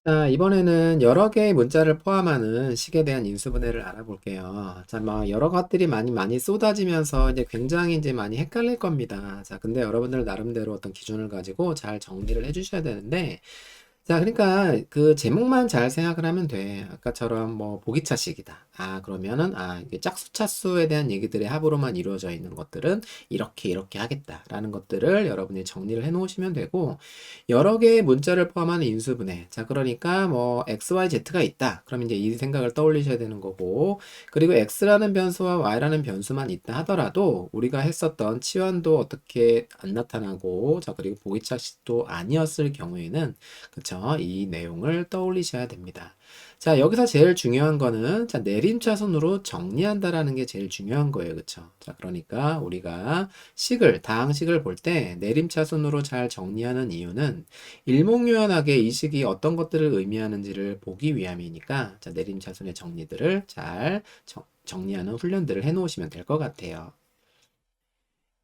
자, 이번에는 여러 개의 문자를 포함하는 식에 대한 인수분해를 알아볼게요. 자, 여러 것들이 많이 쏟아지면서 이제 굉장히 이제 많이 헷갈릴 겁니다. 자, 근데 여러분들 나름대로 어떤 기준을 가지고 잘 정리를 해 주셔야 되는데, 자, 그러니까 그 제목만 잘 생각을 하면 돼. 아까처럼 뭐 보기차식이다. 그러면은 이게 짝수 차수에 대한 얘기들의 합으로만 이루어져 있는 것들은 이렇게 하겠다라는 것들을 여러분이 정리를 해 놓으시면 되고, 여러 개의 문자를 포함하는 인수분해. 자, 그러니까 뭐 x, y, z가 있다. 그럼 이제 이 생각을 떠올리셔야 되는 거고, 그리고 x라는 변수와 y라는 변수만 있다 하더라도 우리가 했었던 치환도 어떻게 안 나타나고, 자, 그리고 보기차식도 아니었을 경우에는, 그쵸? 이 내용을 떠올리셔야 됩니다. 자, 여기서 제일 중요한 거는, 자, 내림차순으로 정리한다라는 게 제일 중요한 거예요. 그쵸? 자, 그러니까 우리가 다항식을 볼 때 내림차순으로 잘 정리하는 이유는 일목요연하게 이 식이 어떤 것들을 의미하는지를 보기 위함이니까, 자, 내림차순의 정리들을 잘 정리하는 훈련들을 해 놓으시면 될 것 같아요.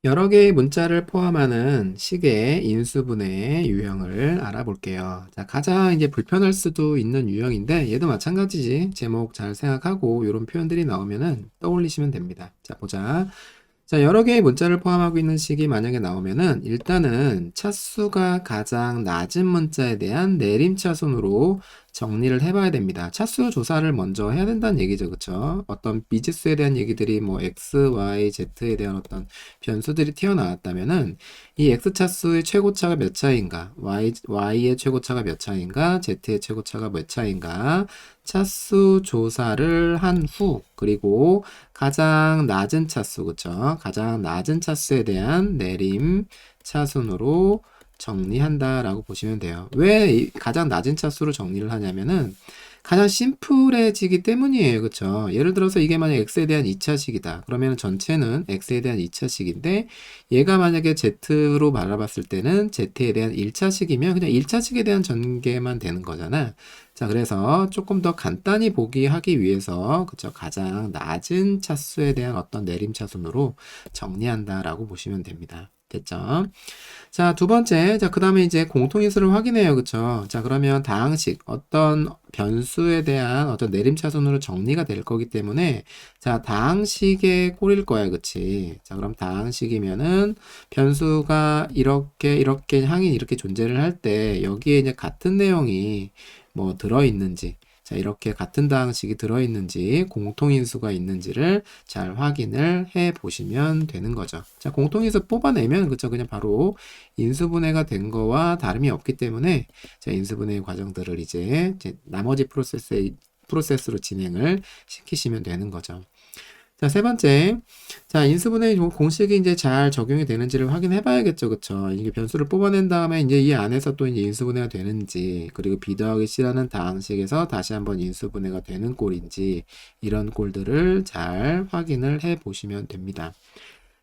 여러 개의 문자를 포함하는 식의 인수분해의 유형을 알아볼게요. 자, 가장 이제 불편할 수도 있는 유형인데 얘도 마찬가지지. 제목 잘 생각하고 이런 표현들이 나오면은 떠올리시면 됩니다. 자, 보자. 자, 여러 개의 문자를 포함하고 있는 식이 만약에 나오면은 일단은 차수가 가장 낮은 문자에 대한 내림차순으로 정리를 해봐야 됩니다. 차수 조사를 먼저 해야 된다는 얘기죠. 그쵸? 어떤 미지수에 대한 얘기들이 뭐 x, y, z에 대한 어떤 변수들이 튀어나왔다면은 이 x 차수의 최고차가 몇 차인가, y의 최고차가 몇 차인가, z의 최고차가 몇 차인가, 차수 조사를 한 후, 그리고 가장 낮은 차수, 그쵸? 가장 낮은 차수에 대한 내림 차순으로 정리한다라고 보시면 돼요. 왜 가장 낮은 차수로 정리를 하냐면은 가장 심플해지기 때문이에요. 그쵸? 예를 들어서 이게 만약 x에 대한 2차식이다. 그러면 전체는 x에 대한 2차식인데 얘가 만약에 z로 바라봤을 때는 z에 대한 1차식이면 그냥 1차식에 대한 전개만 되는 거잖아. 자, 그래서 조금 더 간단히 보기 하기 위해서, 그쵸, 가장 낮은 차수에 대한 어떤 내림차순으로 정리한다라고 보시면 됩니다. 됐죠? 자, 두 번째. 자, 그 다음에 이제 공통인수를 확인해요. 그쵸? 자, 그러면 다항식, 어떤 변수에 대한 어떤 내림차순으로 정리가 될 거기 때문에, 자, 다항식에 꼴일 거야. 그치? 자, 그럼 다항식이면은 변수가 이렇게 항이 이렇게 존재를 할 때, 여기에 이제 같은 내용이 뭐 들어있는지, 자, 이렇게 같은 다항식이 들어있는지, 공통인수가 있는지를 잘 확인을 해 보시면 되는 거죠. 자, 공통인수 뽑아내면, 그쵸, 그냥 바로 인수분해가 된 거와 다름이 없기 때문에, 자, 인수분해 과정들을 이제 나머지 프로세스로 진행을 시키시면 되는 거죠. 자, 세 번째. 자, 인수분해 공식이 이제 잘 적용이 되는지를 확인해 봐야겠죠. 그쵸? 이게 변수를 뽑아낸 다음에 이제 이 안에서 또 이제 인수분해가 되는지, 그리고 B 더하기 C라는 다항식에서 다시 한번 인수분해가 되는 꼴인지, 이런 꼴들을 잘 확인을 해 보시면 됩니다.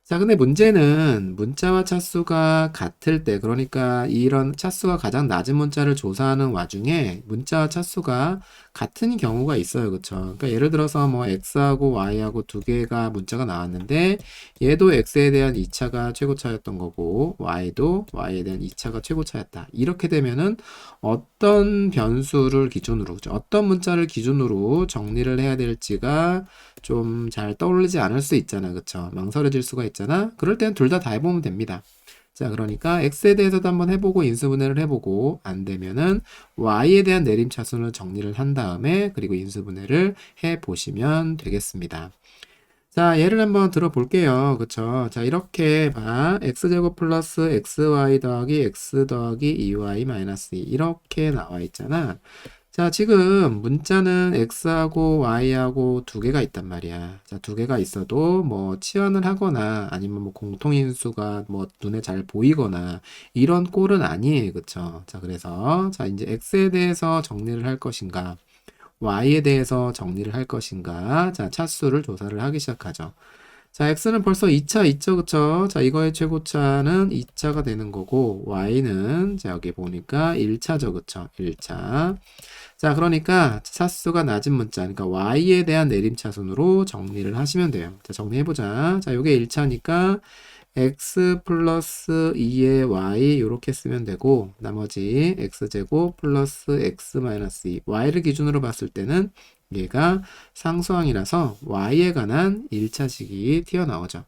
자, 근데 문제는 문자와 차수가 같을 때, 그러니까 이런 차수가 가장 낮은 문자를 조사하는 와중에 문자와 차수가 같은 경우가 있어요. 그쵸? 그러니까 예를 들어서 뭐 x하고 y하고 두 개가 문자가 나왔는데 얘도 x에 대한 2차가 최고차였던 거고 y도 y에 대한 2차가 최고차였다. 이렇게 되면은 어떤 변수를 기준으로, 그죠? 어떤 문자를 기준으로 정리를 해야 될지가 좀 잘 떠오르지 않을 수 있잖아. 그쵸? 망설여질 수가 있잖아. 그럴 때는 둘 다 해보면 됩니다. 자, 그러니까 x에 대해서도 한번 해보고 인수분해를 해보고 안 되면은 y에 대한 내림차순을 정리를 한 다음에 그리고 인수분해를 해보시면 되겠습니다. 자, 예를 한번 들어볼게요. 그쵸? 자, 이렇게 봐. x제곱 플러스 xy 더하기 x 더하기 2y 마이너스 2 이렇게 나와 있잖아. 자, 지금 문자는 x하고 y하고 두 개가 있단 말이야. 자, 두 개가 있어도 뭐 치환을 하거나 아니면 뭐 공통인수가 뭐 눈에 잘 보이거나 이런 꼴은 아니에요. 그쵸? 자, 그래서 자, 이제 x에 대해서 정리를 할 것인가, y에 대해서 정리를 할 것인가, 자, 차수를 조사를 하기 시작하죠. 자, x는 벌써 2차 있죠, 그쵸? 자, 이거의 최고차는 2차가 되는 거고, y는, 자, 여기 보니까 1차죠, 그쵸? 1차. 자, 그러니까 차수가 낮은 문자, 그러니까 y에 대한 내림차순으로 정리를 하시면 돼요. 자, 정리해보자. 자, 요게 1차니까 x 플러스 2의 y 이렇게 쓰면 되고 나머지 x제곱 플러스 x 마이너스 2 y를 기준으로 봤을 때는 얘가 상수항이라서 y에 관한 1차식이 튀어나오죠.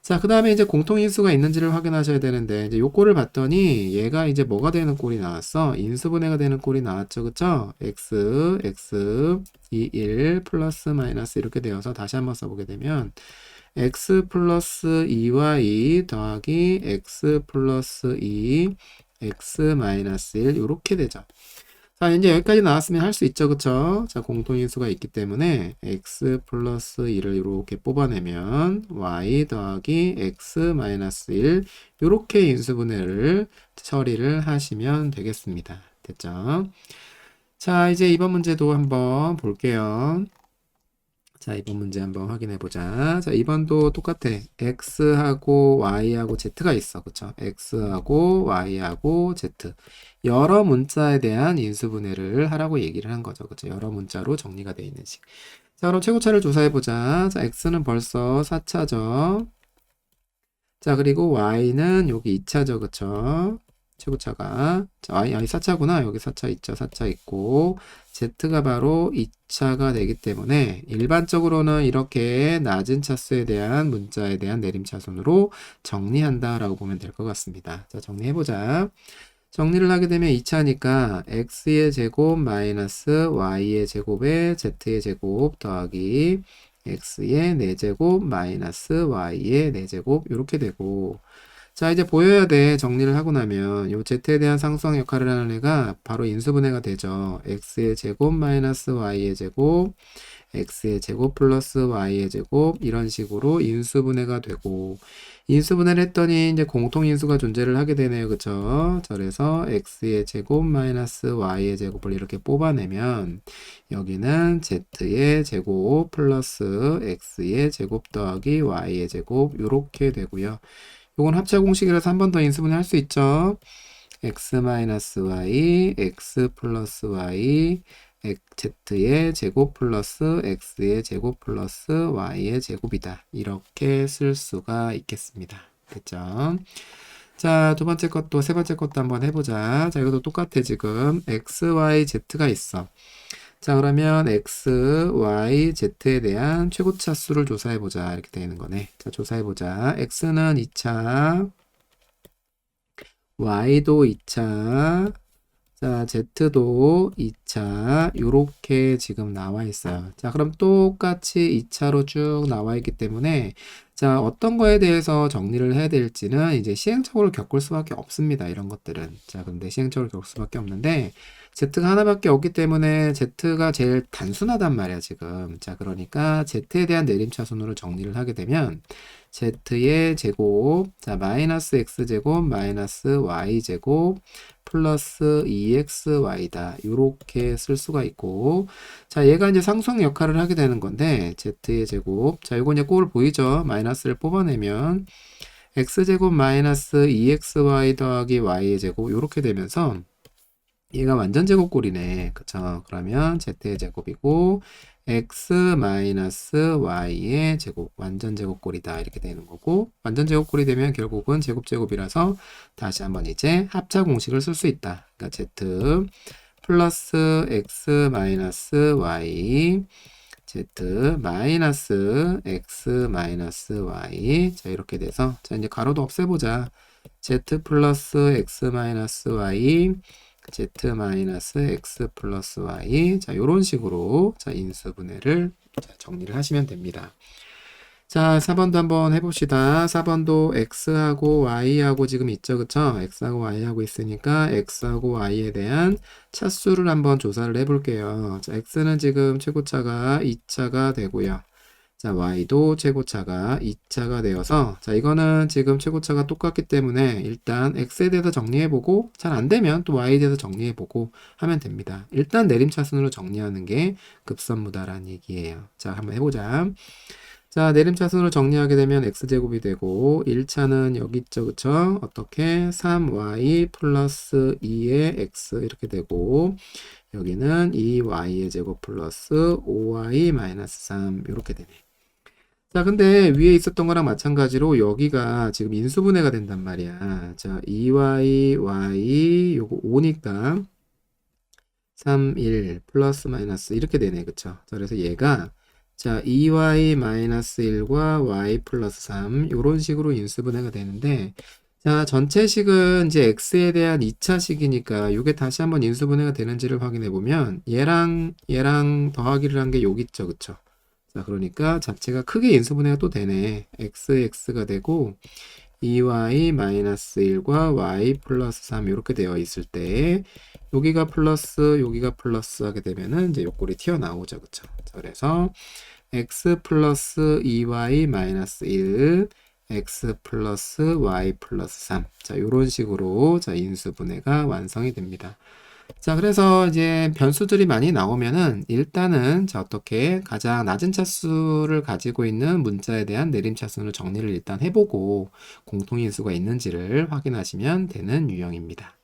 자, 그 다음에 이제 공통인수가 있는지를 확인하셔야 되는데, 이제 요 꼴을 봤더니 얘가 이제 뭐가 되는 꼴이 나왔어? 인수분해가 되는 꼴이 나왔죠. 그쵸? x, 2, 1, 플러스, 마이너스 이렇게 되어서 다시 한번 써보게 되면, x 플러스 2y 더하기 x 플러스 2, x 마이너스 1 이렇게 되죠. 자, 이제 여기까지 나왔으면 할 수 있죠. 그쵸? 자, 공통인수가 있기 때문에 x 플러스 2를 이렇게 뽑아내면 y 더하기 x 마이너스 1 이렇게 인수분해를 처리를 하시면 되겠습니다. 됐죠? 자, 이제 이번 문제도 한번 볼게요. 자, 이번 문제 한번 확인해 보자. 자, 이번도 똑같아. x하고 y하고 z가 있어. 그쵸? x하고 y하고 z. 여러 문자에 대한 인수분해를 하라고 얘기를 한 거죠. 그쵸? 여러 문자로 정리가 되어 있는 식. 자, 그럼 최고차를 조사해 보자. 자, x는 벌써 4차죠. 자, 그리고 y는 여기 2차죠. 그쵸? 최고차가. 자, 아니 4차구나. 여기 4차 있죠. 4차 있고, Z가 바로 2차가 되기 때문에 일반적으로는 이렇게 낮은 차수에 대한 문자에 대한 내림차순으로 정리한다라고 보면 될 것 같습니다. 자, 정리해보자. 정리를 하게 되면 2차니까 x의 제곱 마이너스 y의 제곱에 z의 제곱 더하기 x의 4제곱 마이너스 y의 4제곱 이렇게 되고 자, 이제 보여야 돼. 정리를 하고 나면 요 z에 대한 상수항 역할을 하는 애가 바로 인수분해가 되죠. x의 제곱 마이너스 y의 제곱, x의 제곱 플러스 y의 제곱 이런 식으로 인수분해가 되고 인수분해를 했더니 이제 공통인수가 존재를 하게 되네요. 그쵸? 그래서 x의 제곱 마이너스 y의 제곱을 이렇게 뽑아내면 여기는 z의 제곱 플러스 x의 제곱 더하기 y의 제곱 이렇게 되고요. 요건 합차 공식이라서 한 번 더 인수분해 할 수 있죠. x-y, x 플러스 y, z의 제곱 플러스 x의 제곱 플러스 y의 제곱이다. 이렇게 쓸 수가 있겠습니다. 됐죠? 자, 두 번째 것도 세 번째 것도 한번 해보자. 자, 이것도 똑같아 지금. x, y, z가 있어. 자, 그러면 x, y, z에 대한 최고차 수를 조사해보자. 이렇게 되는 거네. 자, 조사해보자. x는 2차, y도 2차, 자, z도 2차, 요렇게 지금 나와 있어요. 자, 그럼 똑같이 2차로 쭉 나와 있기 때문에, 자, 어떤 거에 대해서 정리를 해야 될지는 이제 시행착오를 겪을 수밖에 없습니다. 이런 것들은. 자, 근데 시행착오를 겪을 수밖에 없는데, z가 하나밖에 없기 때문에 z가 제일 단순하단 말이야, 지금. 자, 그러니까 z에 대한 내림차순으로 정리를 하게 되면, z의 제곱, 자, 마이너스 x제곱, 마이너스 y제곱, 플러스 2xy다. 요렇게 쓸 수가 있고, 자, 얘가 이제 상수항 역할을 하게 되는 건데, z의 제곱. 자, 요거 이제 꼴 보이죠? 마이너스를 뽑아내면, x제곱 마이너스 2xy 더하기 y의 제곱, 요렇게 되면서, 얘가 완전 제곱꼴이네. 그쵸? 그러면 z의 제곱이고, x 마이너스 y의 제곱, 완전 제곱꼴이다. 이렇게 되는 거고, 완전 제곱꼴이 되면 결국은 제곱제곱이라서 다시 한번 이제 합차 공식을 쓸 수 있다. 그러니까 z 플러스 x 마이너스 y, z 마이너스 x 마이너스 y. 자, 이렇게 돼서, 자, 이제 가로도 없애보자. z 플러스 x 마이너스 y, z-x 플러스 y. 자, 요런 식으로, 자, 인수분해를 정리를 하시면 됩니다. 자, 4번도 한번 해봅시다. 4번도 x하고 y하고 지금 있죠. 그쵸? x하고 y하고 있으니까 x하고 y에 대한 차수를 한번 조사를 해볼게요. 자, x는 지금 최고차가 2차가 되고요. 자, y도 최고차가 2차가 되어서, 자, 이거는 지금 최고차가 똑같기 때문에 일단 x에 대해서 정리해보고, 잘 안되면 또 y에 대해서 정리해보고 하면 됩니다. 일단 내림차순으로 정리하는 게 급선무다라는 얘기예요. 자, 한번 해보자. 자, 내림차순으로 정리하게 되면 x제곱이 되고, 1차는 여기 있죠. 그쵸? 어떻게? 3y 플러스 2의 x 이렇게 되고, 여기는 2y의 제곱 플러스 5y 마이너스 3 이렇게 되네. 자, 근데 위에 있었던 거랑 마찬가지로 여기가 지금 인수분해가 된단 말이야. 자, 2y, y, 요거 5니까 3, 1, 플러스 마이너스 이렇게 되네. 그쵸? 자, 그래서 얘가 자, 2y 마이너스 1과 y 플러스 3 요런 식으로 인수분해가 되는데 자, 전체식은 이제 x에 대한 2차식이니까 요게 다시 한번 인수분해가 되는지를 확인해 보면 얘랑 더하기를 한 게 여기 있죠. 그쵸? 자, 그러니까 자체가 크게 인수분해가 또 되네. x가 되고 2y-1과 y 플러스 3 이렇게 되어 있을 때 여기가 플러스 하게 되면은 이제 요꼴이 튀어나오죠. 그쵸? 자, 그래서 x 플러스 2y-1 x 플러스 y 플러스 3 자, 요런 식으로 자, 인수분해가 완성이 됩니다. 자, 그래서 이제 변수들이 많이 나오면은 일단은 자, 어떻게 가장 낮은 차수를 가지고 있는 문자에 대한 내림차순을 정리를 일단 해보고 공통인수가 있는지를 확인하시면 되는 유형입니다.